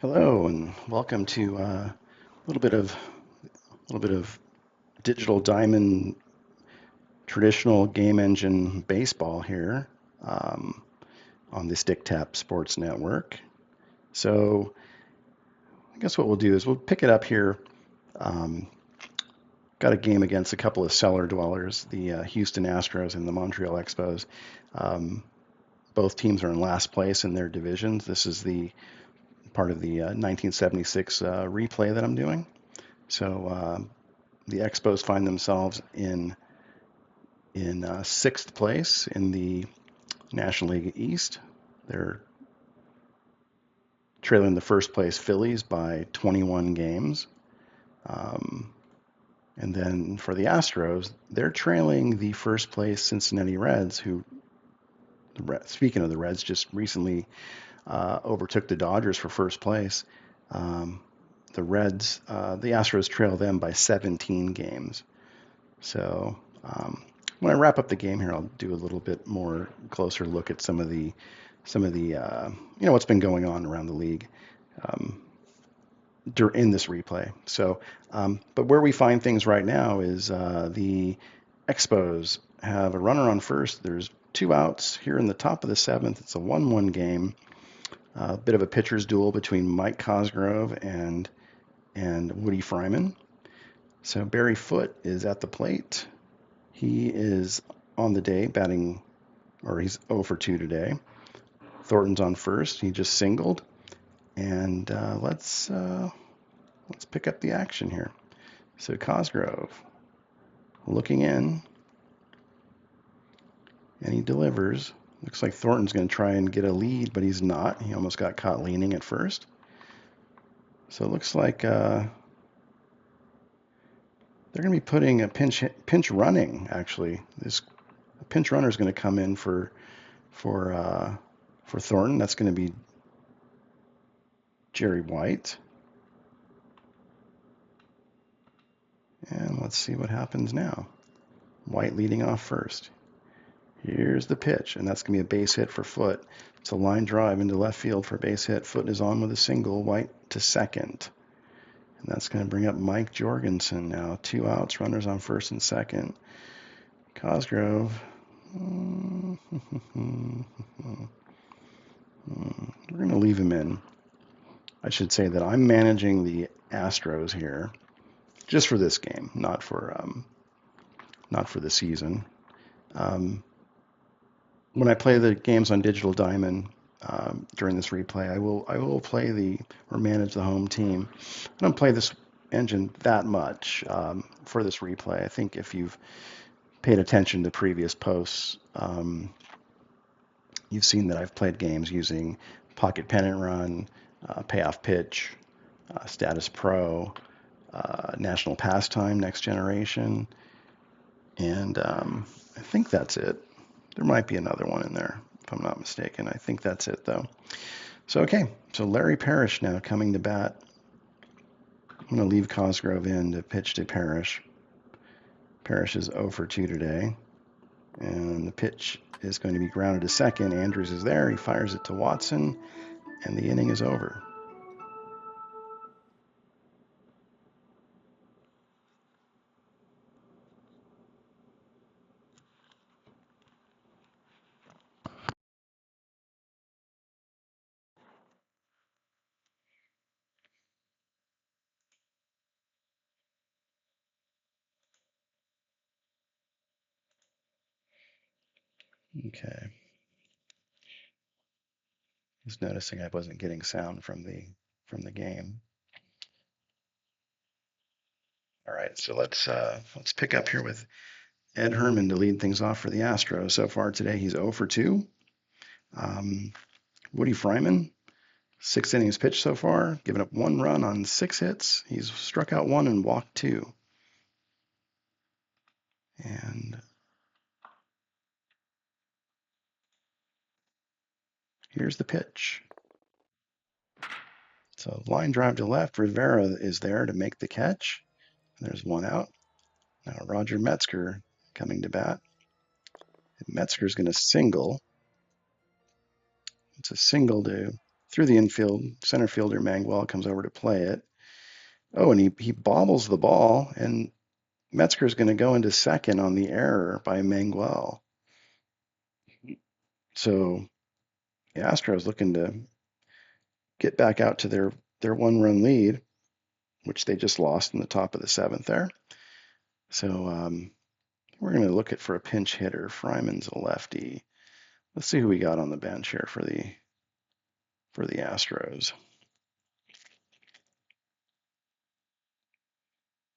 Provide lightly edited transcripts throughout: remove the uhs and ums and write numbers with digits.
Hello and welcome to a little bit of digital diamond traditional game engine baseball here um, on the Stick Tap Sports Network. So I guess what we'll do is we'll pick it up here. Um, Got a game against a couple of cellar dwellers, the Houston Astros and the Montreal Expos. Um, both teams are in last place in their divisions. This is the part of the 1976 replay that I'm doing. So the Expos find themselves in sixth place in the National League East. They're trailing the first place Phillies by 21 games. Um, and then for the Astros, they're trailing the first place Cincinnati Reds, who, speaking of the Reds, just recently overtook the Dodgers for first place. Um, the Astros trail them by 17 games. So when I wrap up the game here, I'll do a little bit more closer look at some of the what's been going on around the league um, in this replay. But where we find things right now is the Expos have a runner on first. There's two outs here in the top of the seventh. It's a 1-1 game. A bit of a pitcher's duel between Mike Cosgrove and Woody Fryman. So Barry Foote is at the plate. He is on the day batting, or he's 0 for 2 today. Thornton's on first. He just singled, and let's pick up the action here. So Cosgrove looking in, and he delivers. Looks like Thornton's going to try and get a lead, but he's not. He almost got caught leaning at first. So it looks like they're going to be putting a pinch running. Actually, this pinch runner is going to come in for Thornton. That's going to be Jerry White. And let's see what happens now. White leading off first. Here's the pitch, and that's going to be a base hit for Foote. It's a line drive into left field for a base hit. Foote is on with a single. White to second. And that's going to bring up Mike Jorgensen now. Two outs, runners on first and second. Cosgrove. We're going to leave him in. I should say that I'm managing the Astros here just for this game, not for the season. When I play the games on Digital Diamond during this replay, I will play or manage the home team. I don't play this engine that much for this replay. I think if you've paid attention to previous posts, you've seen that I've played games using Pocket Pennant Run, Payoff Pitch, Status Pro, National Pastime, Next Generation, and I think that's it. There might be another one in there, if I'm not mistaken. I think that's it, though. So Larry Parrish now coming to bat. I'm going to leave Cosgrove in to pitch to Parrish. Parrish is 0 for 2 today. And the pitch is going to be grounded to second. Andrews is there. He fires it to Watson, and the inning is over. Okay. Just noticing I wasn't getting sound from the game. All right, so let's pick up here with Ed Herman to lead things off for the Astros. So far today, he's 0 for 2. Woody Fryman, 6 innings pitched so far, given up 1 run on 6 hits. He's struck out 1 and walked 2. And here's the pitch. So line drive to left. Rivera is there to make the catch. There's 1 out. Now Roger Metzger coming to bat. Metzger's going to single. It's a single to through the infield. Center fielder Mangwell comes over to play it. Oh, and he bobbles the ball, and Metzger's going to go into second on the error by Mangwell. So the Astros looking to get back out to their one-run lead, which they just lost in the top of the seventh there. So we're going to look at for a pinch hitter. Fryman's a lefty. Let's see who we got on the bench here for the Astros.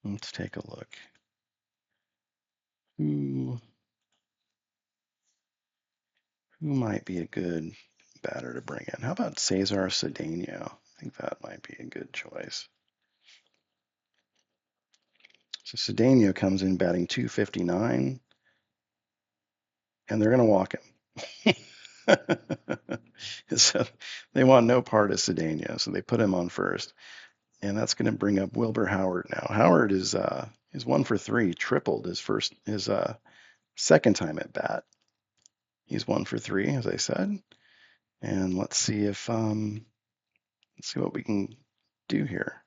Let's take a look. Who might be a good batter to bring in? How about Cesar Cedeno? I think that might be a good choice. So Cedeno comes in batting 259, and they're going to walk him. So they want no part of Cedeno, so they put him on first, and that's going to bring up Wilbur Howard now. Howard is 1 for 3, tripled his second time at bat. He's 1 for 3, as I said, and let's see what we can do here.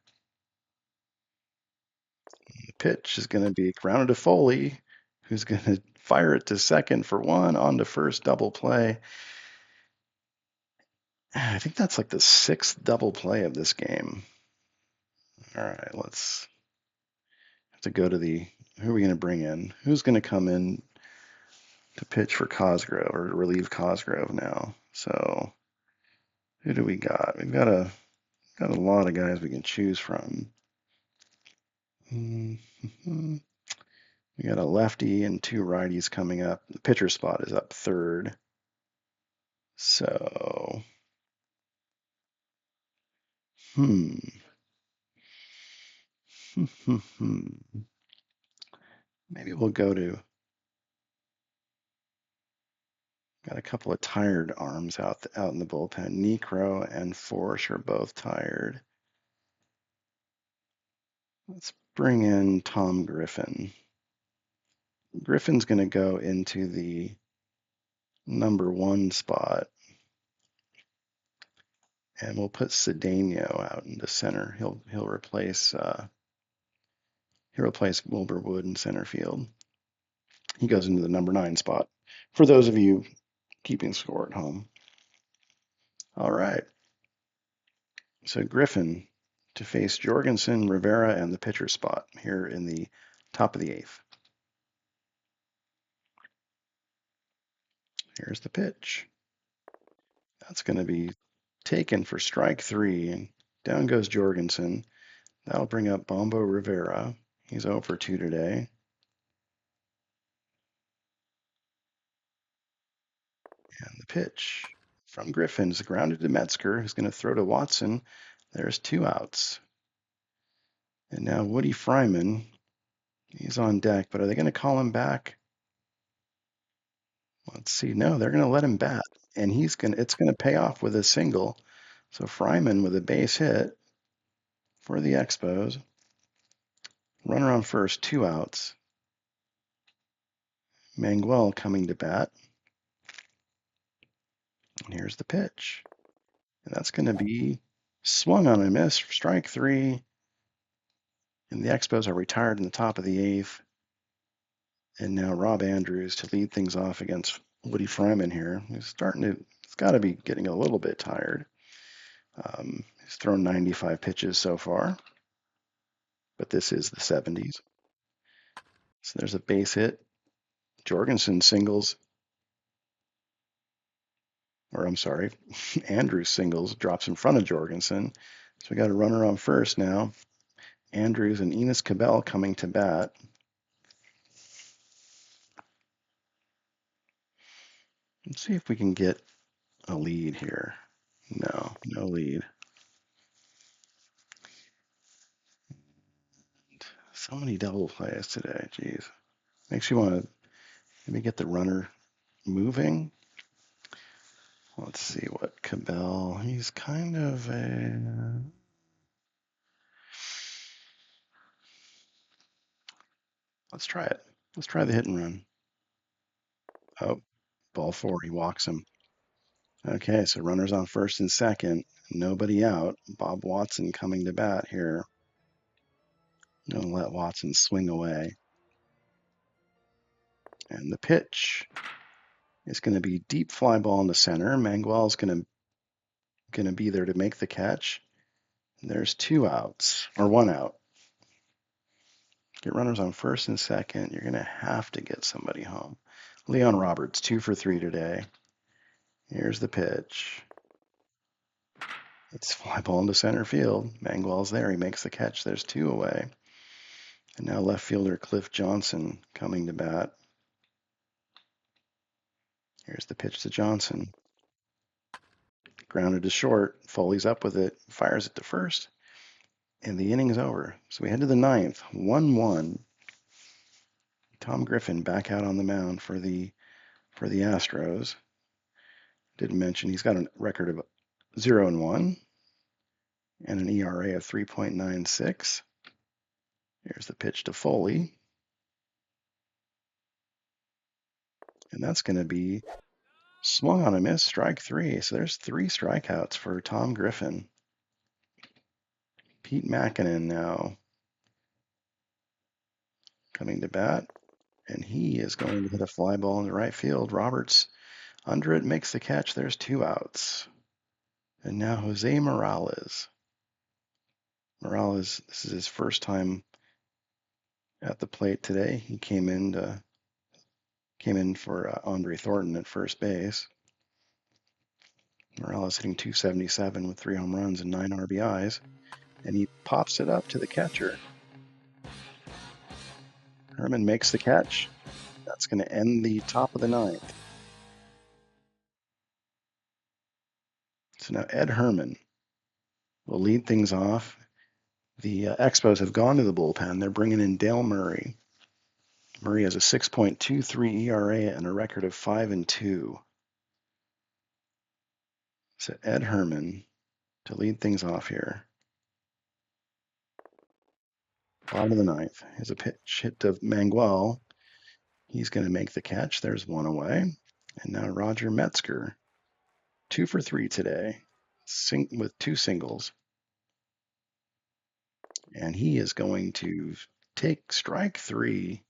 The pitch is going to be grounded to Foley, who's going to fire it to second for one, on to first, double play. I think that's like the 6th double play of this game. All right, let's have to go to who are we going to bring in? Who's going to come in to pitch for Cosgrove or to relieve Cosgrove now? So who do we got? We've got a lot of guys we can choose from. We got a lefty and 2 righties coming up. The pitcher spot is up third. So, hmm. Maybe we'll go to, got a couple of tired arms out in the bullpen. Necro and Forsh are both tired. Let's bring in Tom Griffin. Griffin's going to go into the number 1 spot, and we'll put Cedeno out into center. He'll replace Wilbur Wood in center field. He goes into the number 9 spot. For those of you keeping score at home. All right. So Griffin to face Jorgensen, Rivera, and the pitcher spot here in the top of the 8th. Here's the pitch. That's going to be taken for strike 3, and down goes Jorgensen. That'll bring up Bombo Rivera. He's 0 for 2 today. And the pitch from Griffin is grounded to Metzger, who's going to throw to Watson. There's 2 outs. And now Woody Fryman, he's on deck, but are they going to call him back? Let's see. No, they're going to let him bat, and it's going to pay off with a single. So Fryman with a base hit for the Expos. Runner on first, 2 outs. Mangwell coming to bat. And here's the pitch. And that's going to be swung on and missed for strike 3. And the Expos are retired in the top of the 8th. And now Rob Andrews to lead things off against Woody Fryman here. He's got to be getting a little bit tired. He's thrown 95 pitches so far, but this is the 70s. So there's a base hit. Jorgensen singles, or I'm sorry, Andrews singles, drops in front of Jorgensen. So we got a runner on first now. Andrews and Enos Cabell coming to bat. Let's see if we can get a lead here. No lead. So many double plays today, geez. Makes you want to maybe get the runner moving. Let's see what Cabell, he's kind of a, let's try it. Let's try the hit and run. Oh, ball 4, he walks him. Okay, so runners on first and second, nobody out. Bob Watson coming to bat here. Gonna let Watson swing away. And the pitch is going to be deep fly ball in the center. Manguel's going to be there to make the catch. There's two outs, or one out. Get runners on first and second. You're going to have to get somebody home. Leon Roberts, 2 for 3 today. Here's the pitch. It's fly ball into center field. Manguel's there. He makes the catch. There's two away. And now left fielder Cliff Johnson coming to bat. Here's the pitch to Johnson. Grounded to short. Foley's up with it. Fires it to first. And the inning's over. So we head to the ninth. 1-1. Tom Griffin back out on the mound for the Astros. Didn't mention he's got a record of 0-1 and an ERA of 3.96. Here's the pitch to Foley. And that's going to be swung on a miss, strike three. So there's 3 strikeouts for Tom Griffin. Pete Mackinnon now coming to bat. And he is going to hit a fly ball in the right field. Roberts under it, makes the catch. There's 2 outs. And now Jose Morales. Morales, this is his first time at the plate today. He came in for Andre Thornton at first base. Morales hitting 277 with 3 home runs and 9 RBIs, and he pops it up to the catcher. Herman makes the catch. That's going to end the top of the ninth. So now Ed Herman will lead things off. The Expos have gone to the bullpen. They're bringing in Dale Murray. Murray has a 6.23 ERA and a record of 5-2. So Ed Herman to lead things off here. Bottom of the ninth. Here's a pitch hit to Manguel. He's going to make the catch. There's one away. And now Roger Metzger, 2 for 3 today, with 2 singles. And he is going to take strike 3.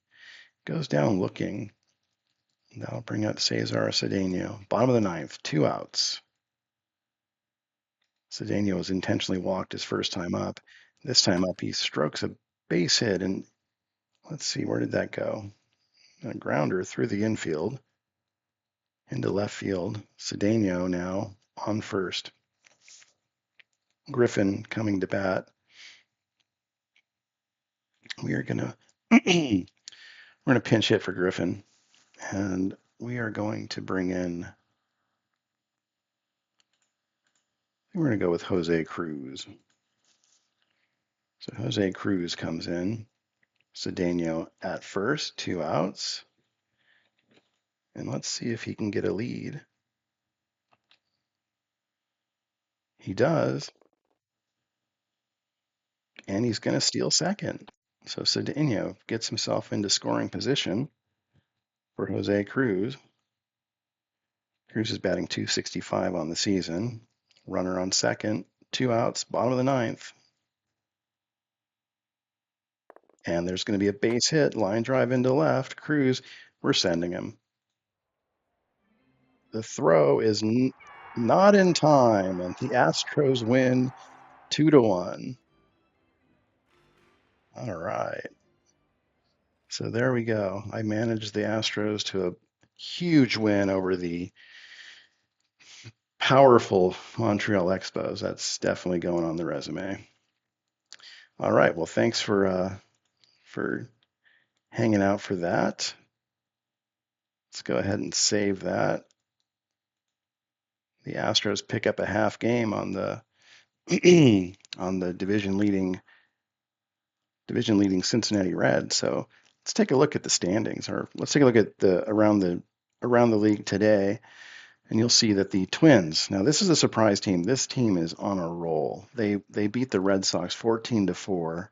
Goes down looking. That'll bring up Cesar Cedeno. Bottom of the ninth, 2 outs. Cedeno was intentionally walked his first time up. This time up, he strokes a base hit, and let's see, where did that go? A grounder through the infield into left field. Cedeno now on first. Griffin coming to bat. We are gonna we're gonna pinch hit for Griffin, and we are going to bring in. We're gonna go with Jose Cruz. So Jose Cruz comes in. Cedeno at first, 2 outs. And let's see if he can get a lead. He does. And he's going to steal second. So Cedeno gets himself into scoring position for Jose Cruz. Cruz is batting .265 on the season. Runner on second, 2 outs, bottom of the ninth. And there's going to be a base hit, line drive into left. Cruz, we're sending him. The throw is not in time, and the Astros win 2-1. All right. So there we go. I managed the Astros to a huge win over the powerful Montreal Expos. That's definitely going on the resume. All right. Well, thanks for hanging out for that. Let's go ahead and save that. The Astros pick up a half game on the on the division leading Cincinnati Reds. So let's take a look at the standings, or let's take a look at the around the league today, and you'll see that the Twins. Now this is a surprise team. This team is on a roll. They beat the Red Sox 14-4.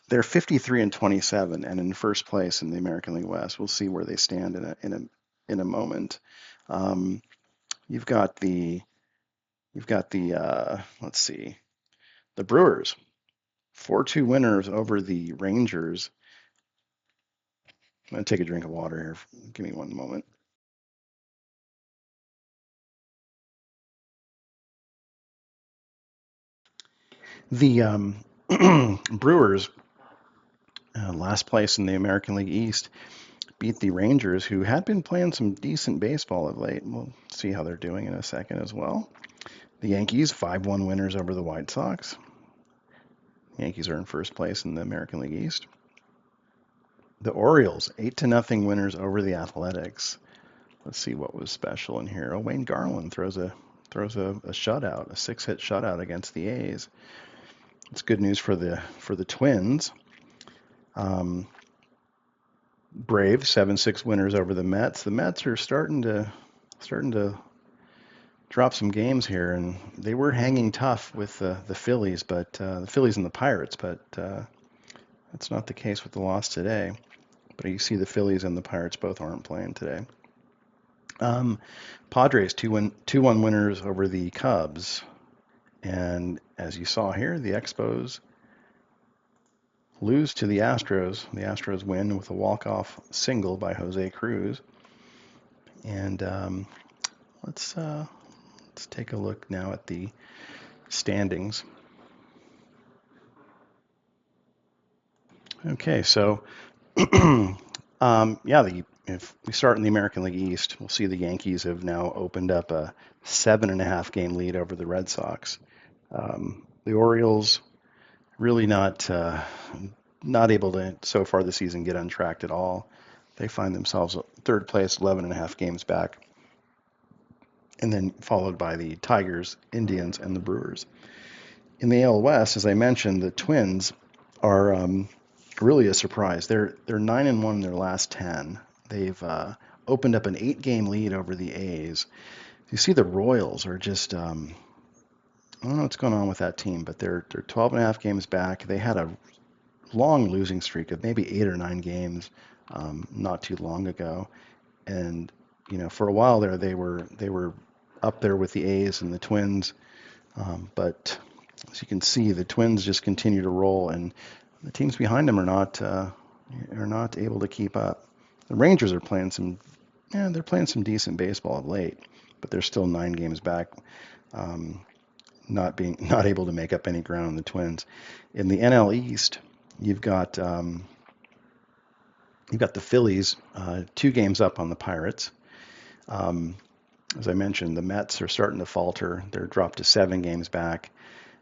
They're 53-27 and in first place in the American League West. We'll see where they stand in a moment. Um, you've got the let's see, the Brewers, 4-2 winners over the Rangers. I'm gonna take a drink of water here. Give me one moment. The Brewers, last place in the American League East, beat the Rangers, who had been playing some decent baseball of late. We'll see how they're doing in a second as well. The Yankees, 5-1 winners over the White Sox. The Yankees are in first place in the American League East. The Orioles, 8-0 winners over the Athletics. Let's see what was special in here. Oh, Wayne Garland throws a shutout, a 6-hit shutout against the A's. It's good news for the Twins. Braves, 7-6 winners over the Mets. The Mets are starting to drop some games here, and they were hanging tough with the Phillies, but the Phillies and the Pirates, but that's not the case with the loss today. But you see the Phillies and the Pirates both aren't playing today. Padres, 2-1 winners over the Cubs. And as you saw here, the Expos lose to the Astros. The Astros win with a walk-off single by Jose Cruz. And let's take a look now at the standings. Okay, so if we start in the American League East, we'll see the Yankees have now opened up a 7.5 game lead over the Red Sox. The Orioles really not able to so far this season get untracked at all. They find themselves third place, 11.5 games back, and then followed by the Tigers, Indians, and the Brewers. In the AL West, as I mentioned, the Twins are really a surprise. They're 9-1 in their last 10. They've opened up an 8-game lead over the A's. You see, the Royals are just I don't know what's going on with that team, but they're 12.5 games back. They had a long losing streak of maybe 8 or 9 games not too long ago, and for a while there they were up there with the A's and the Twins, but as you can see, the Twins just continue to roll, and the teams behind them are not able to keep up. The Rangers are playing some decent baseball of late, but they're still 9 games back, not able to make up any ground on the Twins. In the NL East, you've got the Phillies 2 games up on the Pirates. As I mentioned, the Mets are starting to falter. They're dropped to 7 games back,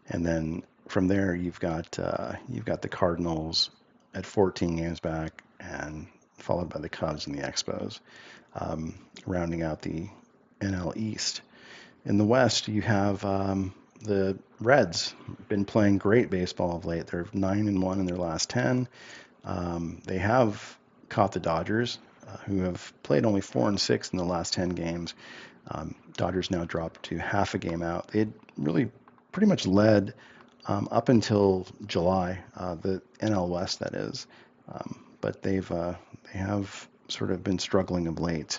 and then from there you've got the Cardinals at 14 games back, and followed by the Cubs and the Expos, rounding out the NL East. In the West, you have the Reds, been playing great baseball of late. They're 9-1 in their last 10. They have caught the Dodgers, who have played only 4-6 in the last 10 games. Dodgers now dropped to half a game out. They had really pretty much led up until July, the NL West, that is. But they have sort of been struggling of late.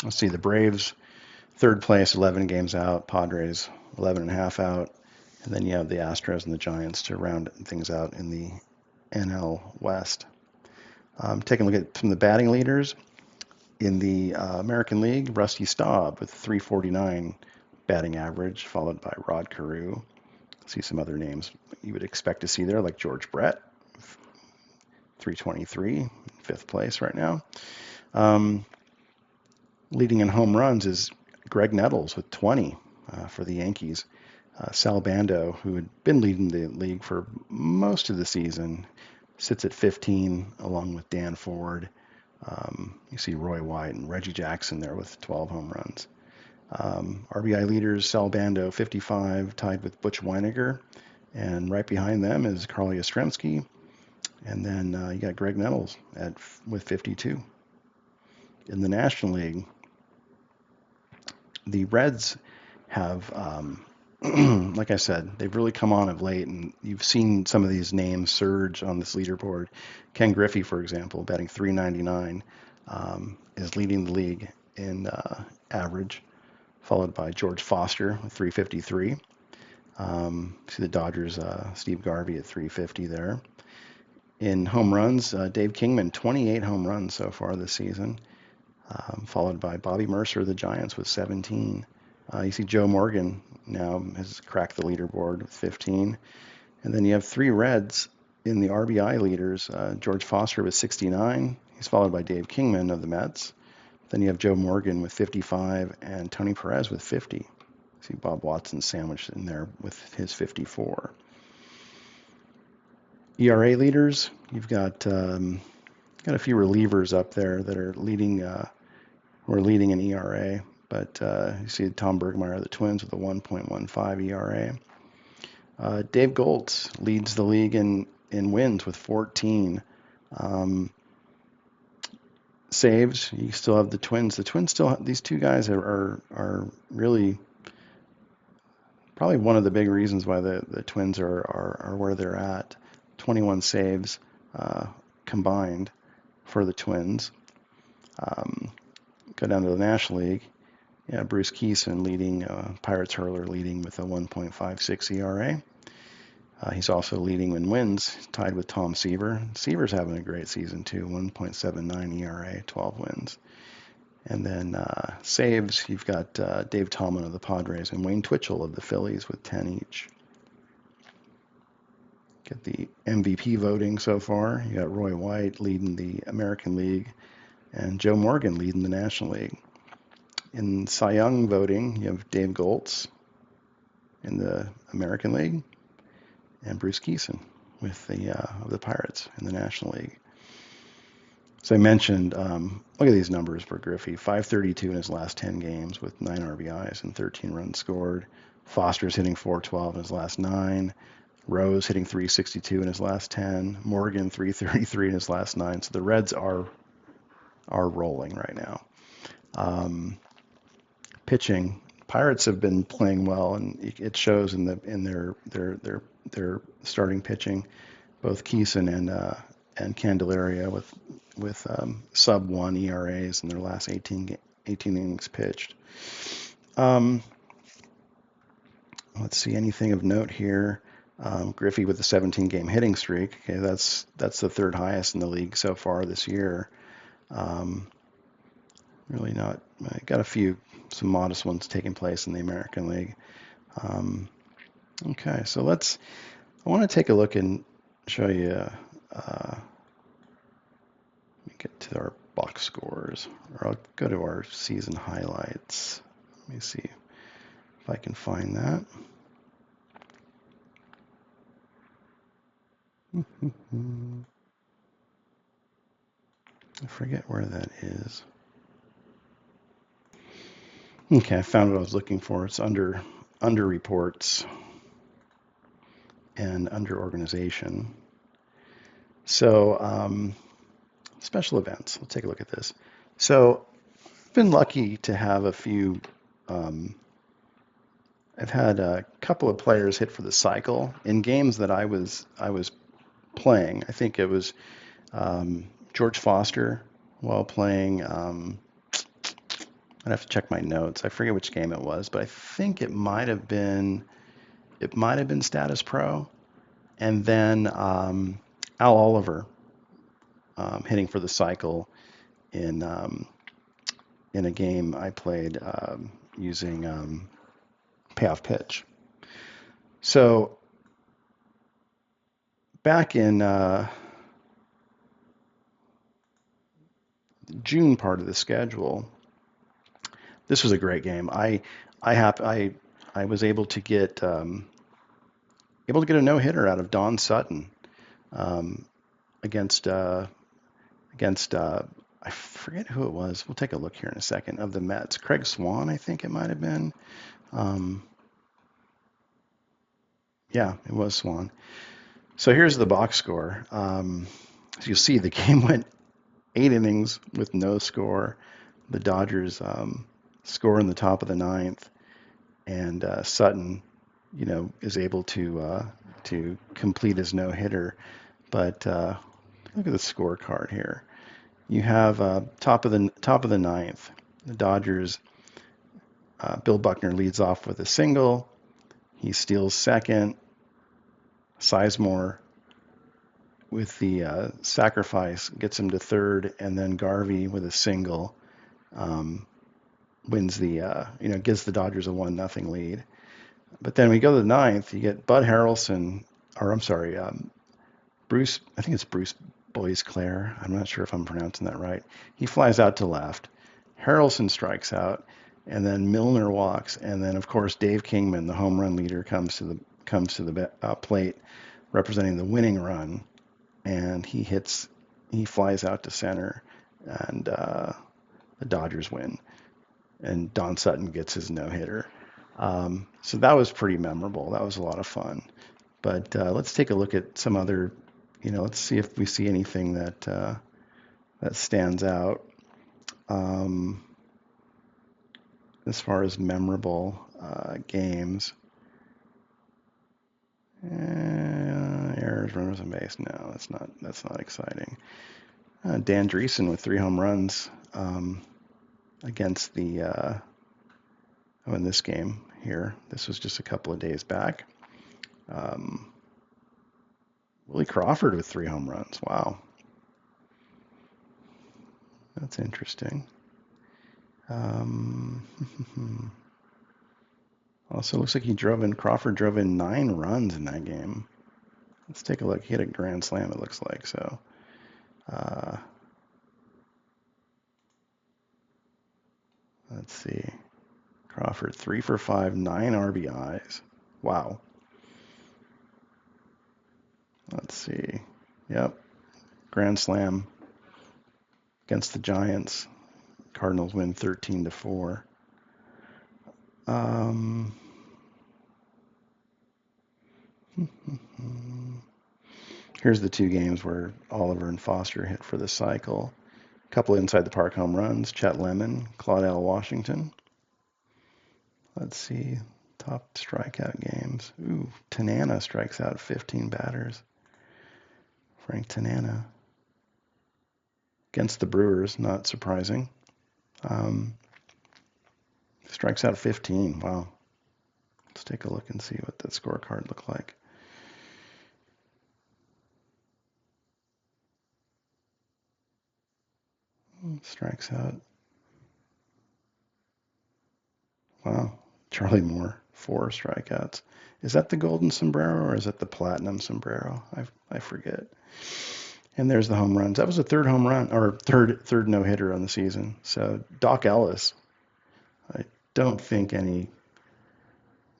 Let's see, the Braves, third place, 11 games out. Padres, 11.5 out. And then you have the Astros and the Giants to round things out in the NL West. Taking a look at some of the batting leaders. In the American League, Rusty Staub with 349 batting average, followed by Rod Carew. See some other names you would expect to see there, like George Brett, 323, fifth place right now. Leading in home runs is Greg Nettles with 20 for the Yankees. Sal Bando, who had been leading the league for most of the season, sits at 15 along with Dan Ford. You see Roy White and Reggie Jackson there with 12 home runs. RBI leaders, Sal Bando, 55, tied with Butch Weiniger. And right behind them is Carl Yastrzemski. And then you got Greg Nettles with 52. In the National League, the Reds have, like I said, they've really come on of late, and you've seen some of these names surge on this leaderboard. Ken Griffey, for example, batting 399, is leading the league in average, followed by George Foster with 353. See the Dodgers, Steve Garvey at 350 there. In home runs, Dave Kingman, 28 home runs so far this season, followed by Bobby Mercer of the Giants with 17. You see Joe Morgan now has cracked the leaderboard with 15. And then you have three Reds in the RBI leaders. George Foster with 69. He's followed by Dave Kingman of the Mets. Then you have Joe Morgan with 55 and Tony Perez with 50. See Bob Watson sandwiched in there with his 54. ERA leaders, you've got a few relievers up there that are leading in ERA. But you see Tom Bergmeyer of the Twins with a 1.15 ERA. Dave Goltz leads the league in wins with 14. Saves, you still have the Twins. The Twins still have, these two guys are really probably one of the big reasons why the Twins are where they're at. 21 saves combined for the Twins. Go down to the National League. Yeah, Bruce Keeson leading, Pirates hurler leading with a 1.56 ERA. He's also leading in wins, tied with Tom Seaver. Seaver's having a great season too, 1.79 ERA, 12 wins. And then saves, you've got Dave Tallman of the Padres and Wayne Twitchell of the Phillies with 10 each. Get the MVP voting so far. You got Roy White leading the American League and Joe Morgan leading the National League. In Cy Young voting, you have Dave Goltz in the American League and Bruce Keeson with the Pirates in the National League. So I mentioned, look at these numbers for Griffey. 532 in his last 10 games with 9 RBIs and 13 runs scored. Foster's hitting 412 in his last 9. Rose hitting 362 in his last 10. Morgan 333 in his last 9. So the Reds are rolling right now. Pitching, Pirates have been playing well, and it shows in their starting pitching. Both Keeson and Candelaria with sub 1 ERAs in their last 18 innings pitched. Let's see anything of note here. Griffey with a 17-game hitting streak. Okay, that's the third highest in the league so far this year. Really not. I got some modest ones taking place in the American League. Okay, so I want to take a look and show you. Let me get to our box scores, or I'll go to our season highlights. Let me see if I can find that. I forget where that is. Okay, I found what I was looking for. It's under reports and under organization. So special events. Let's take a look at this. So I've been lucky to have a few. I've had a couple of players hit for the cycle in games that I was playing. I think it was George Foster while playing. I'd have to check my notes. I forget which game it was, but I think it might have been Status Pro, and then Al Oliver hitting for the cycle in a game I played using payoff pitch. So back in June part of the schedule, this was a great game. I was able to get a no-hitter out of Don Sutton against I forget who it was. We'll take a look here in a second, of the Mets. Craig Swan, I think it might have been. Yeah, it was Swan. So here's the box score. As you see, the game went 8 innings with no score. The Dodgers score in the top of the 9th, and Sutton, is able to complete his no-hitter. But look at the scorecard here. You have top of the ninth. The Dodgers. Bill Buckner leads off with a single. He steals second. Sizemore with the sacrifice gets him to third, and then Garvey with a single wins gives the Dodgers a 1-0 lead. But then we go to the ninth, you get Bud Harrelson, or I'm sorry, Bruce, I think it's Bruce Boisclair. I'm not sure if I'm pronouncing that right. He flies out to left. Harrelson strikes out, and then Milner walks, and then of course Dave Kingman, the home run leader, comes to the plate, representing the winning run, and he flies out to center, and the Dodgers win, and Don Sutton gets his no-hitter. So that was pretty memorable. That was a lot of fun. But let's take a look at some other, let's see if we see anything that stands out as far as memorable games. Errors, runners on base. No, that's not exciting. Dan Dreesen with 3 home runs against the in this game here. This was just a couple of days back. Willie Crawford with 3 home runs. Wow. That's interesting. Also, looks like Crawford drove in 9 runs in that game. Let's take a look. He hit a grand slam, it looks like. So, let's see. Crawford, 3 for 5, 9 RBIs. Wow. Let's see. Yep. Grand slam against the Giants. Cardinals win 13-4. Here's the 2 games where Oliver and Foster hit for the cycle. A couple inside the park home runs. Chet Lemon, Claudell Washington. Let's see. Top strikeout games. Ooh, Tanana strikes out 15 batters. Frank Tanana. Against the Brewers, not surprising. Strikes out 15. Wow. Let's take a look and see what that scorecard looked like. Strikes out. Wow. Charlie Moore, 4 strikeouts. Is that the golden sombrero or is it the platinum sombrero? I forget. And there's the home runs. That was a third home run, or third no-hitter on the season. So Doc Ellis, I don't think any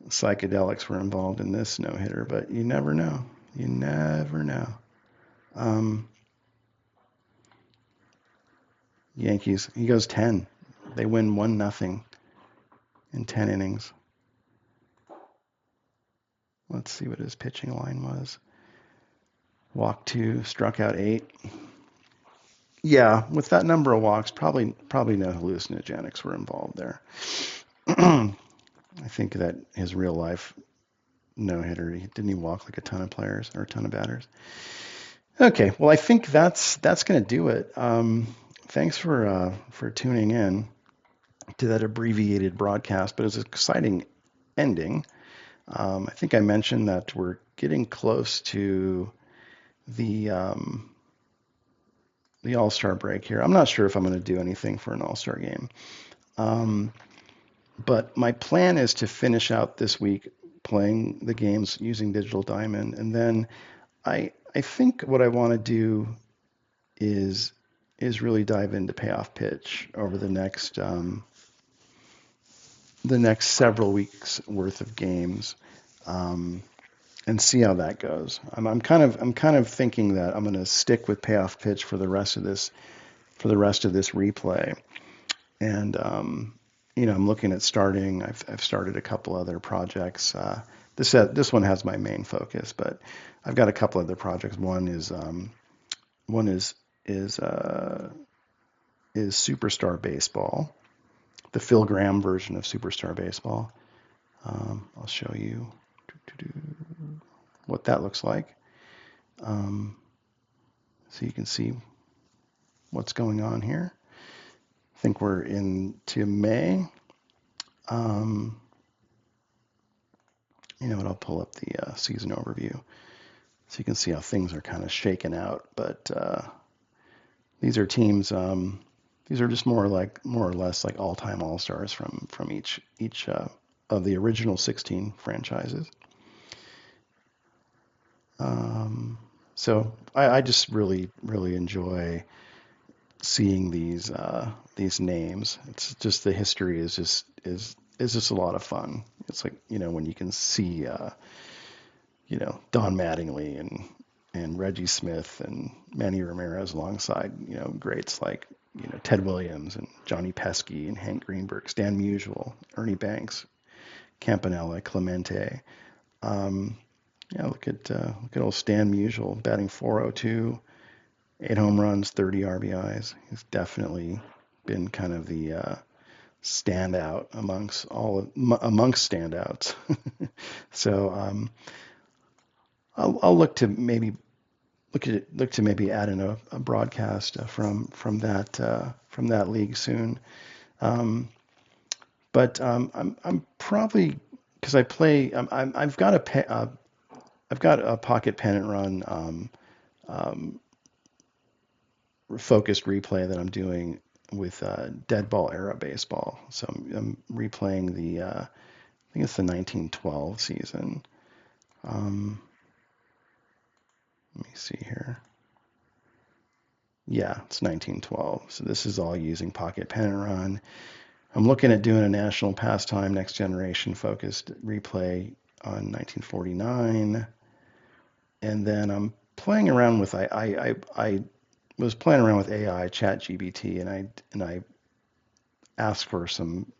psychedelics were involved in this no-hitter, but you never know. You never know. Yankees, he goes 10. They win 1-0 in 10 innings. Let's see what his pitching line was. Walked 2, struck out 8. Yeah, with that number of walks, probably no hallucinogenics were involved there. I think that his real life no-hitter, didn't he walk like a ton of players or a ton of batters? Okay, well, I think that's going to do it. Thanks for tuning in to that abbreviated broadcast, but it was an exciting ending. I think I mentioned that we're getting close to the All-Star break here. I'm not sure if I'm going to do anything for an All-Star game. But my plan is to finish out this week playing the games using Digital Diamond. And then I think what I want to do is really dive into Payoff Pitch over the next several weeks worth of games. And see how that goes. I'm kind of thinking that I'm going to stick with Payoff Pitch for the rest of this replay, and I'm looking at starting. I've started a couple other projects. This one has my main focus, but I've got a couple other projects. One is Superstar Baseball, the Phil Graham version of Superstar Baseball. I'll show you what that looks like. So you can see what's going on here. I think we're into May. You know what? I'll pull up the season overview so you can see how things are kind of shaken out. But these are teams. These are just more or less like all-time all-stars from each of the original 16 franchises. So I just really enjoy seeing these names. It's just the history is just a lot of fun. It's like, you know, when you can see you know, Don Mattingly and Reggie Smith and Manny Ramirez alongside, you know, greats like, you know, Ted Williams and Johnny Pesky and Hank Greenberg, Stan Musial, Ernie Banks, Campanella, Clemente. Yeah, look at old Stan Musial batting .402, 8 home runs, 30 RBIs. He's definitely been kind of the standout amongst standouts. So I'll look to maybe add in a broadcast from that league soon. But I'm probably, because I play, I've got a pocket pennant run focused replay that I'm doing with dead ball era baseball. So I'm replaying I think it's the 1912 season. Let me see here. Yeah, it's 1912. So this is all using pocket pennant run. I'm looking at doing a national pastime next generation focused replay on 1949. And then I'm playing around with I was playing around with AI ChatGPT, and I asked for some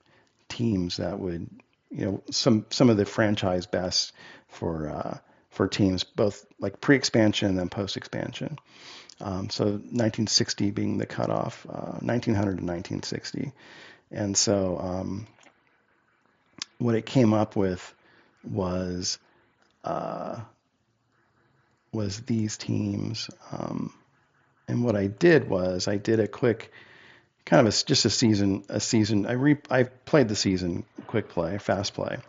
teams that would, you know, some of the franchise best for teams both like pre-expansion and then post-expansion. So 1960 being the cutoff, 1900 to 1960. And so what it came up with was these teams. And what I did was I did a quick kind of just a season. I played the season quick play, fast play,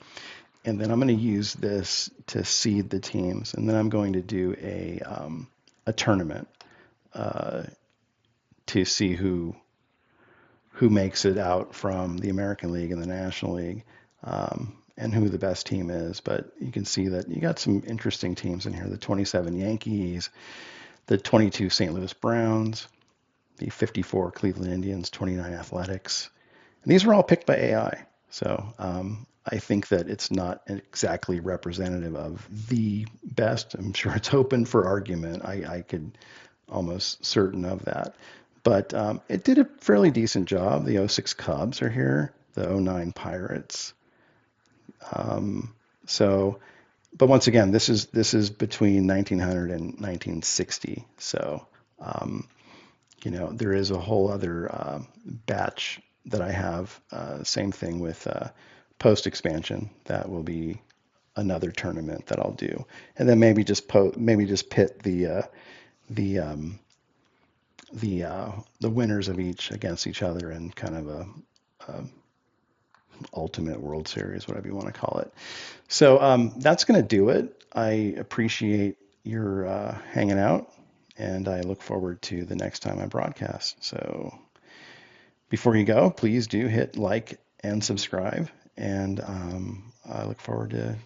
and then I'm going to use this to seed the teams, and then I'm going to do a tournament to see who makes it out from the American League and the National League, and who the best team is. But you can see that you got some interesting teams in here: the 27 Yankees, the 22 St. Louis Browns, the 54 Cleveland Indians, 29 Athletics. And these were all picked by AI. So I think that it's not exactly representative of the best. I'm sure it's open for argument. I could almost certain of that. But it did a fairly decent job. The '06 Cubs are here, the '09 Pirates. So, but once again, this is between 1900 and 1960. So, you know, there is a whole other batch that I have. Same thing with post expansion. That will be another tournament that I'll do, and then maybe just pit the winners of each against each other in kind of a ultimate World Series, whatever you want to call it. So that's going to do it. I appreciate your hanging out, and I look forward to the next time I broadcast. So before you go, please do hit like and subscribe, and I look forward to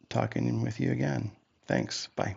talking with you again. Thanks. Bye.